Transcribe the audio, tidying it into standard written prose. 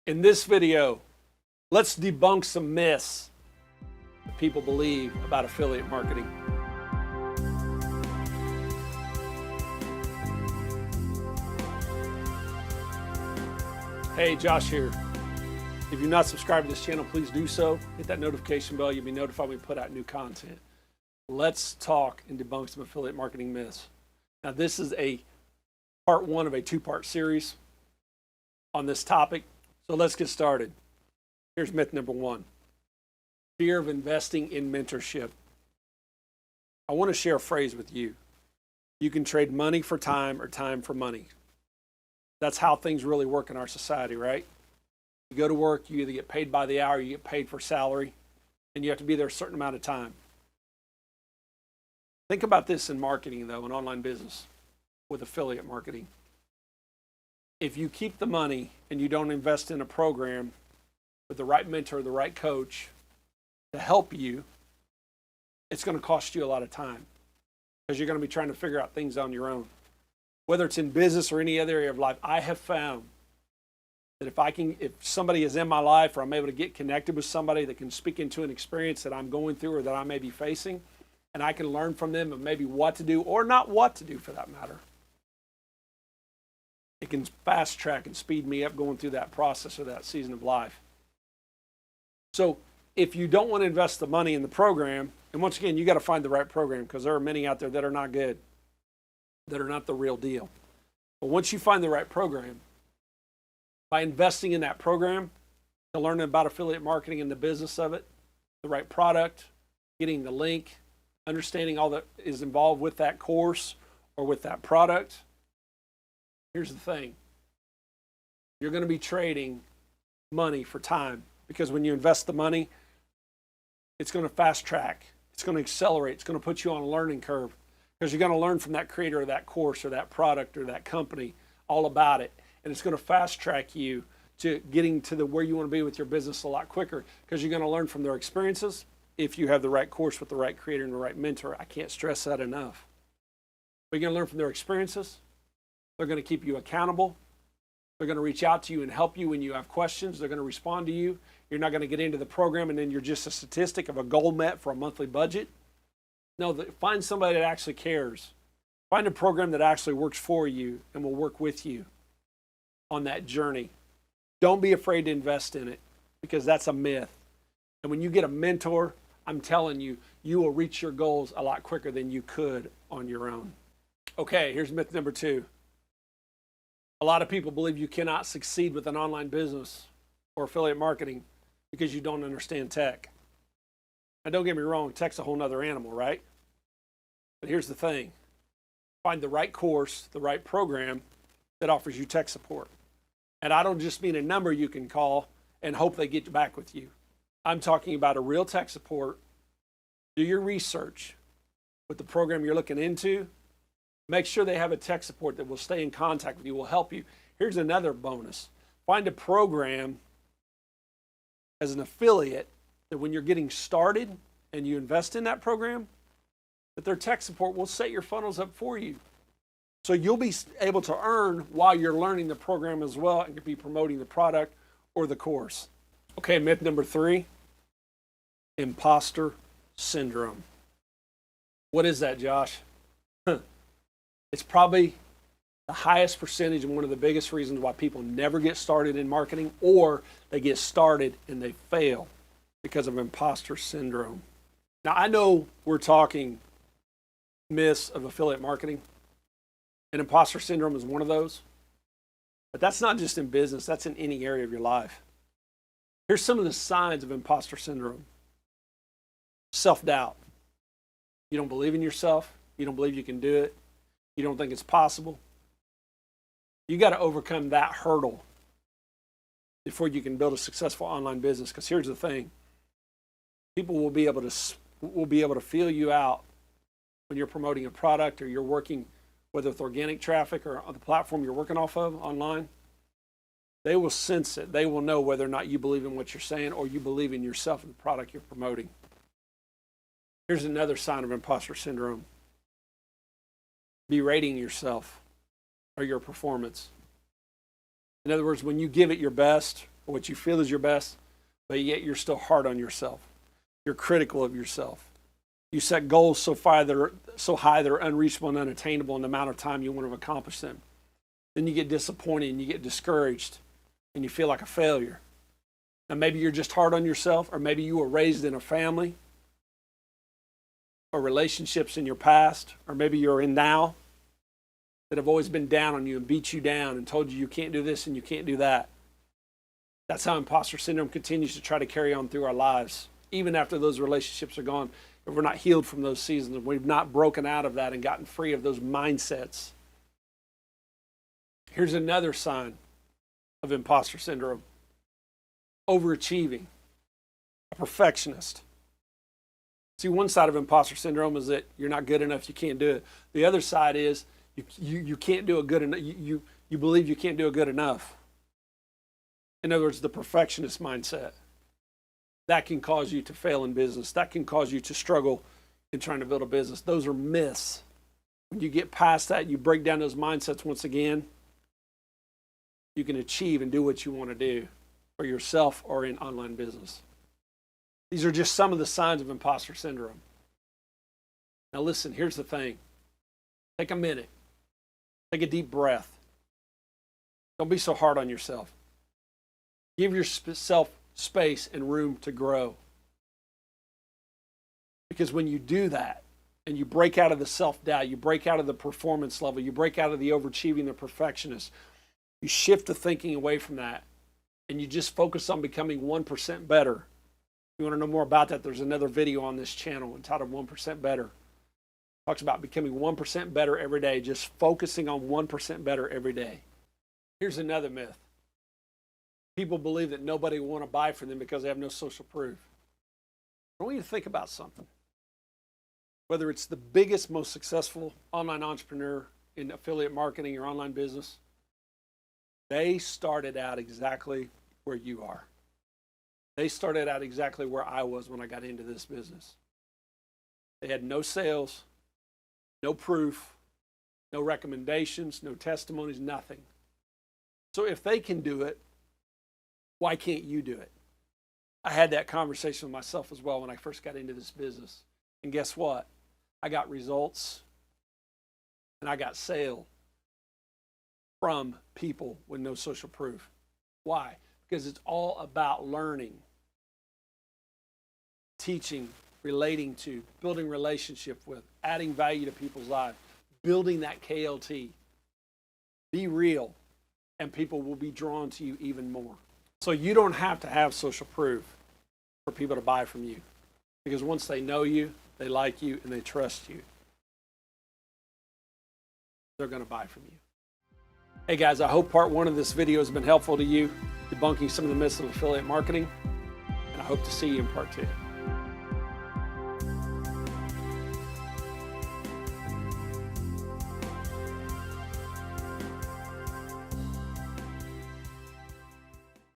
In this video, let's debunk some myths that people believe about affiliate marketing. Hey, Josh here. If you're not subscribed to this channel, please do so. Hit that notification bell. You'll be notified when we put out new content. Let's talk and debunk some affiliate marketing myths. Now, this is a part one of a two-part series on this topic. So let's get started. Here's myth number one: fear of investing in mentorship. I want to share a phrase with you. You can trade money for time or time for money. That's how things really work in our society, right? You go to work, you either get paid by the hour, you get paid for salary, and you have to be there a certain amount of time. Think about this in marketing, though, in online business with affiliate marketing. If you keep the money and you don't invest in a program with the right mentor, the right coach to help you, it's going to cost you a lot of time because you're going to be trying to figure out things on your own. Whether it's in business or any other area of life, I have found that if somebody is in my life or I'm able to get connected with somebody that can speak into an experience that I'm going through or that I may be facing, and I can learn from them of maybe what to do or not what to do for that matter, it can fast track and speed me up going through that process or that season of life. So if you don't want to invest the money in the program, and once again, you got to find the right program because there are many out there that are not good, that are not the real deal. But once you find the right program, by investing in that program, to learn about affiliate marketing and the business of it, the right product, getting the link, understanding all that is involved with that course or with that product, here's the thing. You're going to be trading money for time because when you invest the money, it's going to fast track. It's going to accelerate. It's going to put you on a learning curve because you're going to learn from that creator of that course or that product or that company all about it. And it's going to fast track you to getting to where you want to be with your business a lot quicker because you're going to learn from their experiences if you have the right course with the right creator and the right mentor. I can't stress that enough. But you're going to learn from their experiences. They're going to keep you accountable. They're going to reach out to you and help you when you have questions. They're going to respond to you. You're not going to get into the program and then you're just a statistic of a goal met for a monthly budget. No, find somebody that actually cares. Find a program that actually works for you and will work with you on that journey. Don't be afraid to invest in it because that's a myth. And when you get a mentor, I'm telling you, you will reach your goals a lot quicker than you could on your own. Okay, here's myth number two. A lot of people believe you cannot succeed with an online business or affiliate marketing because you don't understand tech. Now, don't get me wrong, tech's a whole nother animal, right? But here's the thing. Find the right course, the right program that offers you tech support. And I don't just mean a number you can call and hope they get back with you. I'm talking about a real tech support. Do your research with the program you're looking into. Make sure they have a tech support that will stay in contact with you, will help you. Here's another bonus. Find a program as an affiliate that when you're getting started and you invest in that program, that their tech support will set your funnels up for you. So you'll be able to earn while you're learning the program as well and could be promoting the product or the course. Okay, myth number three, imposter syndrome. What is that, Josh? It's probably the highest percentage and one of the biggest reasons why people never get started in marketing or they get started and they fail because of imposter syndrome. Now, I know we're talking myths of affiliate marketing, and imposter syndrome is one of those. But that's not just in business, that's in any area of your life. Here's some of the signs of imposter syndrome. Self-doubt. You don't believe in yourself. You don't believe you can do it. You don't think it's possible. You got to overcome that hurdle before you can build a successful online business. Because here's the thing. People will be able to feel you out when you're promoting a product or you're working, whether it's organic traffic or on the platform you're working off of online. They will sense it. They will know whether or not you believe in what you're saying or you believe in yourself and the product you're promoting. Here's another sign of imposter syndrome. Berating yourself or your performance. In other words, when you give it your best or what you feel is your best, but yet you're still hard on yourself. You're critical of yourself. You set goals so high they're unreachable and unattainable in the amount of time you want to accomplish them. Then you get disappointed and you get discouraged and you feel like a failure. Now maybe you're just hard on yourself, or maybe you were raised in a family or relationships in your past, or maybe you're in now that have always been down on you and beat you down and told you can't do this and you can't do that. That's how imposter syndrome continues to try to carry on through our lives, even after those relationships are gone. If we're not healed from those seasons, and we've not broken out of that and gotten free of those mindsets. Here's another sign of imposter syndrome: overachieving, a perfectionist. See, one side of imposter syndrome is that you're not good enough, you can't do it. The other side is you can't do it good enough. You believe you can't do it good enough. In other words, the perfectionist mindset. That can cause you to fail in business. That can cause you to struggle in trying to build a business. Those are myths. When you get past that, you break down those mindsets once again, you can achieve and do what you want to do for yourself or in online business. These are just some of the signs of imposter syndrome. Now listen, here's the thing. Take a minute. Take a deep breath. Don't be so hard on yourself. Give yourself space and room to grow. Because when you do that, and you break out of the self-doubt, you break out of the performance level, you break out of the overachieving, the perfectionist, you shift the thinking away from that, and you just focus on becoming 1% better. If you want to know more about that, there's another video on this channel entitled 1% Better. It talks about becoming 1% better every day, just focusing on 1% better every day. Here's another myth. People believe that nobody will want to buy from them because they have no social proof. I want you to think about something. Whether it's the biggest, most successful online entrepreneur in affiliate marketing or online business, they started out exactly where you are. They started out exactly where I was when I got into this business. They had no sales, no proof, no recommendations, no testimonies, nothing. So if they can do it, why can't you do it? I had that conversation with myself as well when I first got into this business. And guess what? I got results and I got sale from people with no social proof. Why? Because it's all about learning, teaching, relating to, building relationship with, adding value to people's lives, building that KLT. Be real, and people will be drawn to you even more. So you don't have to have social proof for people to buy from you, because once they know you, they like you, and they trust you, they're going to buy from you. Hey guys, I hope part one of this video has been helpful to you, debunking some of the myths of affiliate marketing, and I hope to see you in part two.